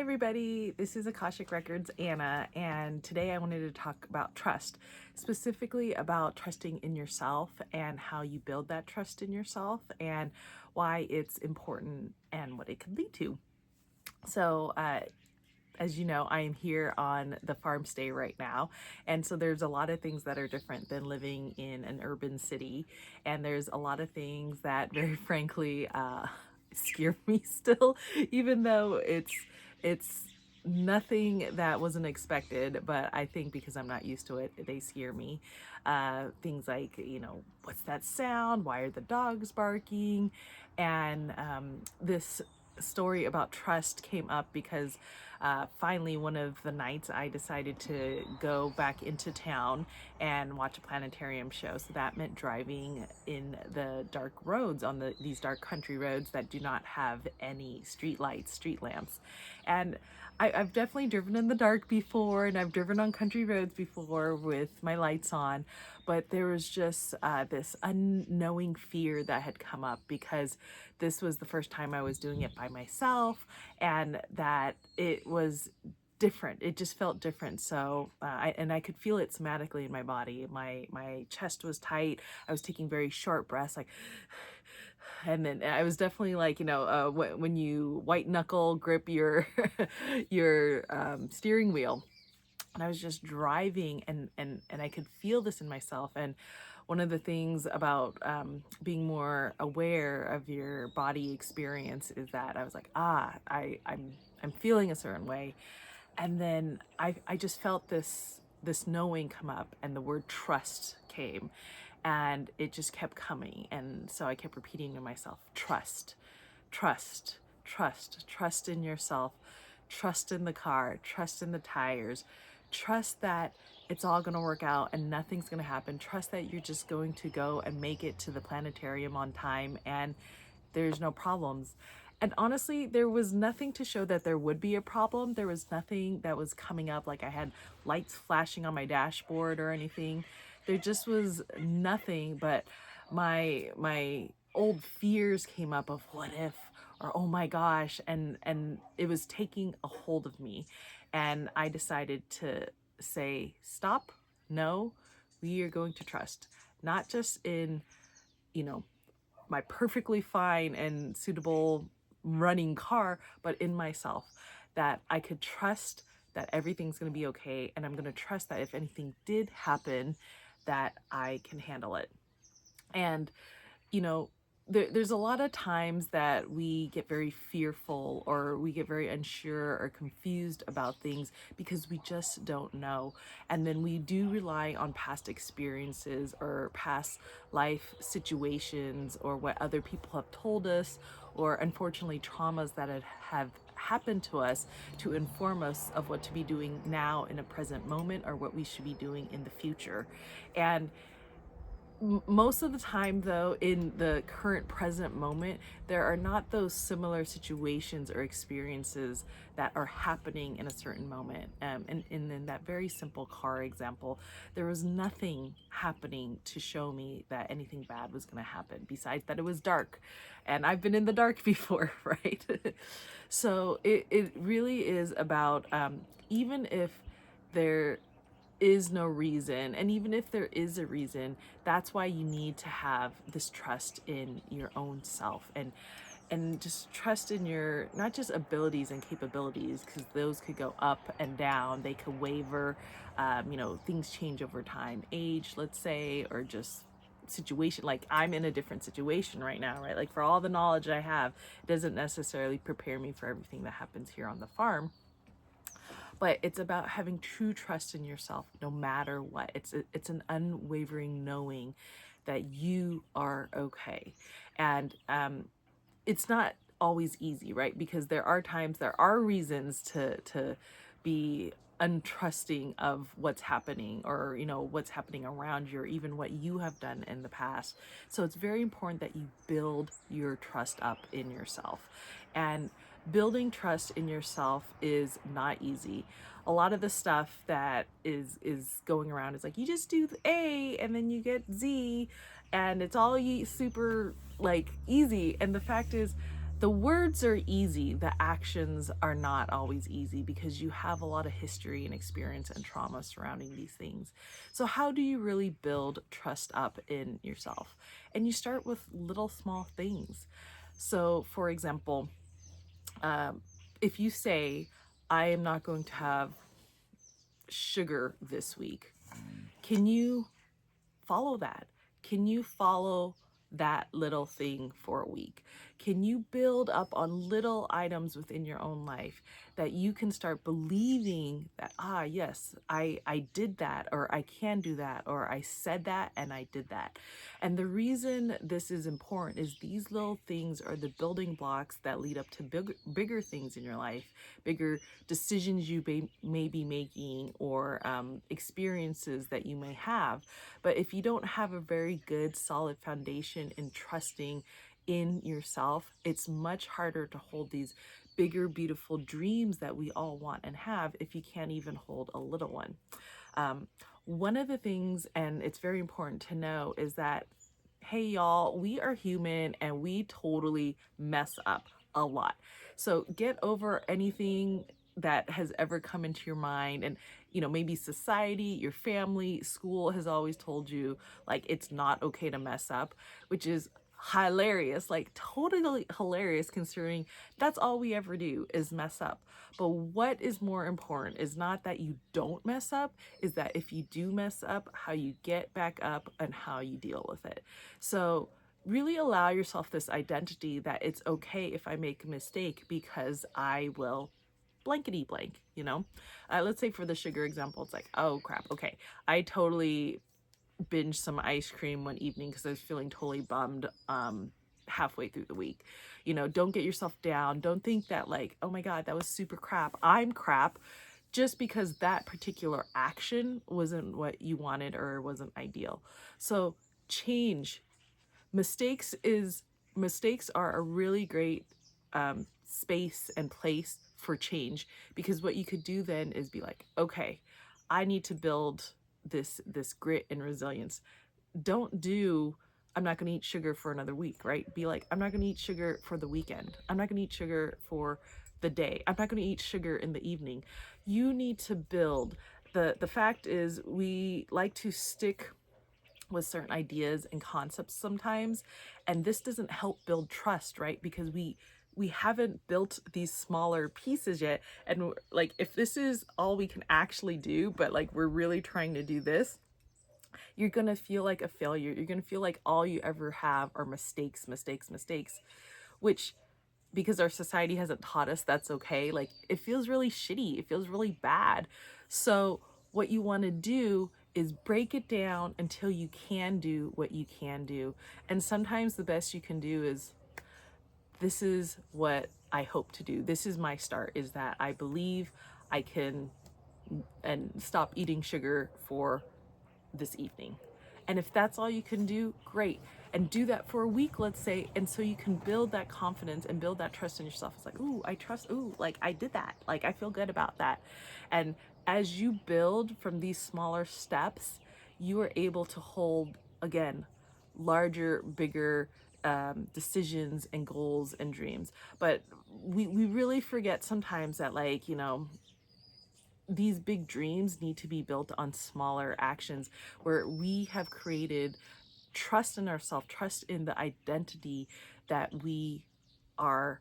everybody, this is Akashic Records Anna, and today I wanted to talk about trust, specifically about trusting in yourself and how you build that trust in yourself and why it's important and what it could lead to. So, as you know, I am here on the farm stay right now. And so there's a lot of things that are different than living in an urban city. And there's a lot of things that very frankly scare me still, even though it's nothing that wasn't expected, but I think because I'm not used to it, they scare me. Things like, what's that sound? Why are the dogs barking? And this story about trust came up because finally one of the nights I decided to go back into town and watch a planetarium show. So that meant driving in the dark roads on these dark country roads that do not have any street lights, street lamps. And I've definitely driven in the dark before, and I've driven on country roads before with my lights on, but there was just this unknowing fear that had come up because this was the first time I was doing it by myself, and that it was different. It just felt different. So I could feel it somatically in my body. My chest was tight. I was taking very short breaths, like, and then I was definitely like, when you white knuckle grip your your steering wheel. And I was just driving, and I could feel this in myself. And one of the things about being more aware of your body experience is that I was like, I'm feeling a certain way. And then I just felt this knowing come up, and the word trust came, and it just kept coming. And so I kept repeating to myself, trust, trust, trust, trust in yourself, trust in the car, trust in the tires, trust that it's all going to work out and nothing's going to happen. Trust that you're just going to go and make it to the planetarium on time and there's no problems. And honestly, there was nothing to show that there would be a problem. There was nothing that was coming up, like I had lights flashing on my dashboard or anything. There just was nothing, but my old fears came up of what if, or oh my gosh, and it was taking a hold of me. And I decided to say, stop, no, we are going to trust, not just in, you know, my perfectly fine and suitable running car, but in myself, that I could trust that everything's going to be okay. And I'm going to trust that if anything did happen, that I can handle it. And, you know, there's a lot of times that we get very fearful or we get very unsure or confused about things because we just don't know. And then we do rely on past experiences or past life situations or what other people have told us, or unfortunately traumas that have happened to us to inform us of what to be doing now in a present moment or what we should be doing in the future. And most of the time though, in the current present moment, there are not those similar situations or experiences that are happening in a certain moment. And in that very simple car example, there was nothing happening to show me that anything bad was going to happen besides that it was dark, and I've been in the dark before, right? So it really is about, even if there is no reason, and even if there is a reason, that's why you need to have this trust in your own self, and just trust in your, not just abilities and capabilities, because those could go up and down, they could waver. Things change over time, age, let's say, or just situation. Like, I'm in a different situation right now, right? Like, for all the knowledge I have, it doesn't necessarily prepare me for everything that happens here on the farm. But it's about having true trust in yourself no matter what. It's an unwavering knowing that you are okay. And it's not always easy, right? Because there are times, there are reasons to be untrusting of what's happening, or what's happening around you, or even what you have done in the past. So it's very important that you build your trust up in yourself. And building trust in yourself is not easy. A lot of the stuff that is going around is like, you just do A and then you get Z, and it's all super like easy. And the fact is, The words are easy, the actions are not always easy because you have a lot of history and experience and trauma surrounding these things. So, how do you really build trust up in yourself? And you start with little small things. So, for example, um, if you say, I am not going to have sugar this week, can you follow that? Can you follow that little thing for a week? Can you build up on little items within your own life that you can start believing that, yes, I did that, or I can do that, or I said that and I did that. And the reason this is important is these little things are the building blocks that lead up to bigger things in your life, bigger decisions you may be making, or experiences that you may have. But if you don't have a very good, solid foundation in trusting in yourself, it's much harder to hold these bigger, beautiful dreams that we all want and have if you can't even hold a little one. Um, One of the things, and it's very important to know, is that, hey, y'all, we are human and we totally mess up a lot. So get over anything that has ever come into your mind. And, maybe society, your family, school has always told you like it's not okay to mess up, which is hilarious, like totally hilarious, considering that's all we ever do is mess up. But what is more important is not that you don't mess up, is that if you do mess up, how you get back up and how you deal with it. So really allow yourself this identity that it's okay if I make a mistake because I will blankety blank, let's say for the sugar example, it's like, oh crap, okay, I totally binge some ice cream one evening because I was feeling totally bummed halfway through the week. Don't get yourself down. Don't think that like, oh my God, that was super crap. I'm crap just because that particular action wasn't what you wanted or wasn't ideal. So change. Mistakes are a really great space and place for change, because what you could do then is be like, okay, I need to build this grit and resilience. Don't do, I'm not going to eat sugar for another week, right? Be like, I'm not going to eat sugar for the weekend. I'm not going to eat sugar for the day. I'm not going to eat sugar in the evening. You need to build. The fact is, we like to stick with certain ideas and concepts sometimes, and this doesn't help build trust, right? Because we haven't built these smaller pieces yet, and like, if this is all we can actually do, but like we're really trying to do this, you're gonna feel like a failure. You're gonna feel like all you ever have are mistakes, mistakes, mistakes, which, because our society hasn't taught us that's okay, like it feels really shitty, it feels really bad. So what you want to do is break it down until you can do what you can do. And sometimes the best you can do is, this is what I hope to do, this is my start, is that I believe I can and stop eating sugar for this evening. And if that's all you can do, great. And do that for a week, let's say. And so you can build that confidence and build that trust in yourself. It's like, ooh, I trust, ooh, like I did that. Like I feel good about that. And as you build from these smaller steps, you are able to hold, again, larger, bigger decisions and goals and dreams. But we really forget sometimes that, like, these big dreams need to be built on smaller actions where we have created trust in ourselves, trust in the identity that we are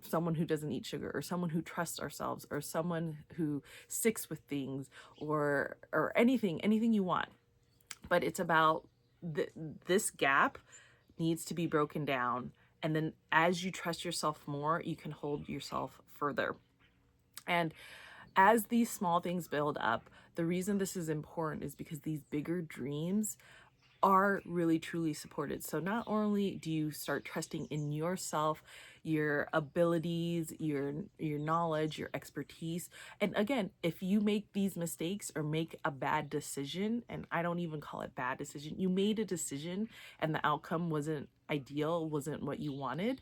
someone who doesn't eat sugar, or someone who trusts ourselves, or someone who sticks with things, or anything you want. But it's about this gap needs to be broken down, and then as you trust yourself more, you can hold yourself further. And as these small things build up, the reason this is important is because these bigger dreams are really truly supported. So not only do you start trusting in yourself, your abilities, your knowledge, your expertise. And again, if you make these mistakes or make a bad decision, and I don't even call it bad decision, you made a decision and the outcome wasn't ideal, wasn't what you wanted,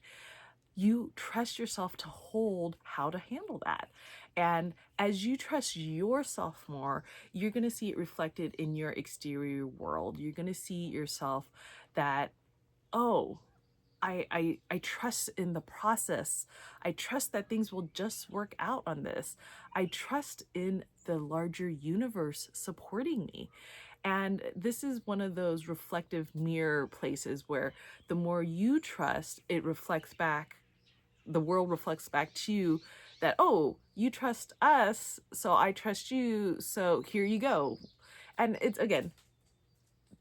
you trust yourself to hold how to handle that. And as you trust yourself more, you're going to see it reflected in your exterior world. You're going to see yourself that, oh, I trust in the process. I trust that things will just work out on this. I trust in the larger universe supporting me. And this is one of those reflective mirror places where the more you trust, it reflects back, the world reflects back to you that, oh, you trust us, so I trust you, so here you go. And it's, again,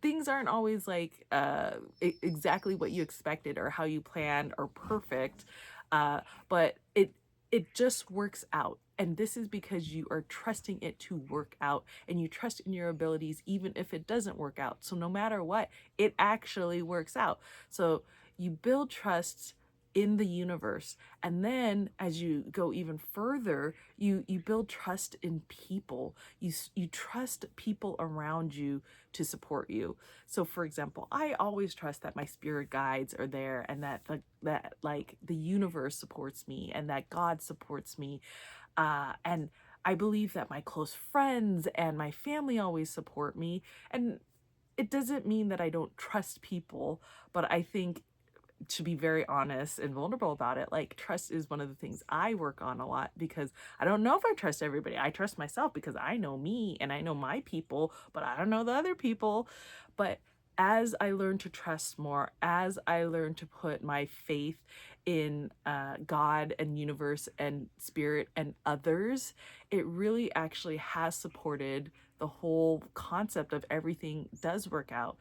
things aren't always like exactly what you expected or how you planned or perfect, but it just works out. And this is because you are trusting it to work out, and you trust in your abilities even if it doesn't work out. So no matter what, it actually works out. So you build trust in the universe, and then as you go even further, you build trust in people. You trust people around you to support you. So for example, I always trust that my spirit guides are there, and that like the universe supports me, and that God supports me. And I believe that my close friends and my family always support me. And it doesn't mean that I don't trust people, but I think, to be very honest and vulnerable about it, like, trust is one of the things I work on a lot, because I don't know if I trust everybody. I trust myself because I know me and I know my people, but I don't know the other people. But as I learn to trust more, as I learn to put my faith in God and universe and spirit and others, it really actually has supported the whole concept of everything does work out.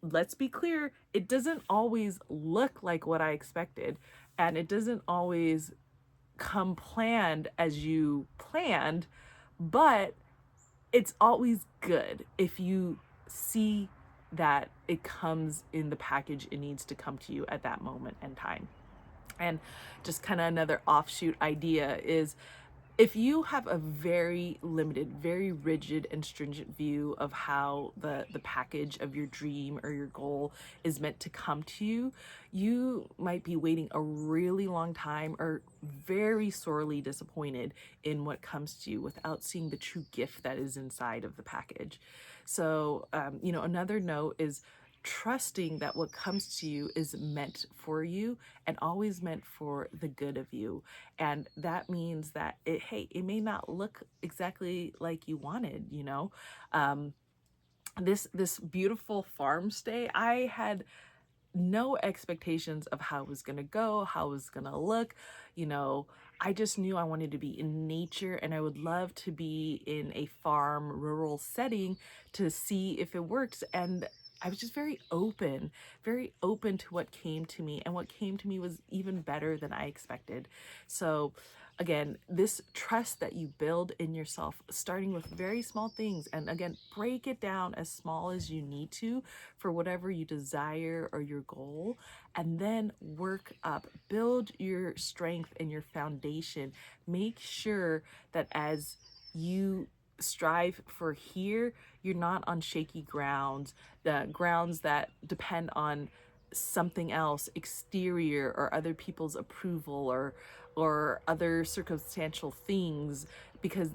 Let's be clear, it doesn't always look like what I expected, and it doesn't always come planned as you planned, but it's always good if you see that it comes in the package it needs to come to you at that moment in time. And just kind of another offshoot idea is, if you have a very limited, very rigid and stringent view of how the package of your dream or your goal is meant to come to you, you might be waiting a really long time or very sorely disappointed in what comes to you without seeing the true gift that is inside of the package. So, another note is trusting that what comes to you is meant for you and always meant for the good of you. And that means that it may not look exactly like you wanted, this beautiful farm stay, I had no expectations of how it was going to go, how it was going to look. You know, I just knew I wanted to be in nature, and I would love to be in a farm, rural setting to see if it works. And I was just very open to what came to me. And what came to me was even better than I expected. So, again, this trust that you build in yourself, starting with very small things, and again, break it down as small as you need to for whatever you desire or your goal, and then work up, build your strength and your foundation. Make sure that as you strive for here, you're not on shaky grounds, the grounds that depend on something else exterior or other people's approval or other circumstantial things, because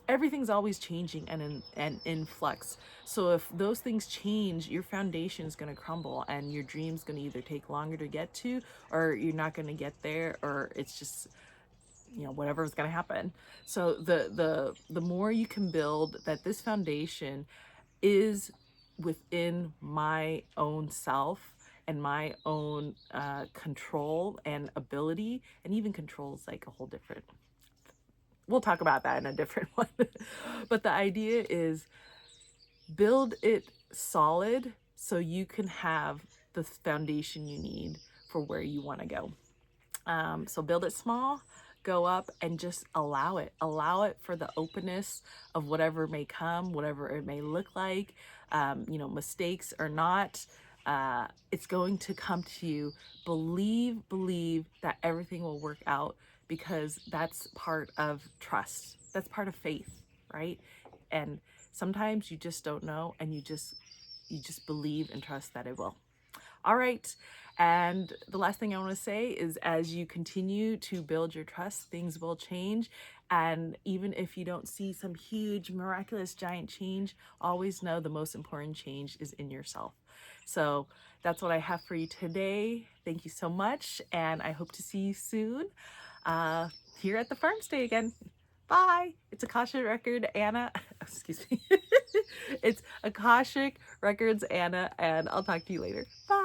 everything's always changing and in flux. So if those things change, your foundation is going to crumble, and your dream's going to either take longer to get to, or you're not going to get there, or it's just, whatever's going to happen. So the more you can build that this foundation is within my own self and my own control and ability, and even control is like a whole different, we'll talk about that in a different one. But the idea is, build it solid so you can have the foundation you need for where you want to go. So build it small, go up, and just allow it. Allow it for the openness of whatever may come, whatever it may look like, mistakes or not. It's going to come to you. Believe that everything will work out, because that's part of trust. That's part of faith, right? And sometimes you just don't know, and you just believe and trust that it will. All right. And the last thing I want to say is, as you continue to build your trust, things will change. And even if you don't see some huge, miraculous, giant change, always know the most important change is in yourself. So that's what I have for you today. Thank you so much, and I hope to see you soon uh, here at the farm stay again. Bye. It's Akashic Record Anna. Excuse me. It's Akashic Records Anna, and I'll talk to you later. Bye.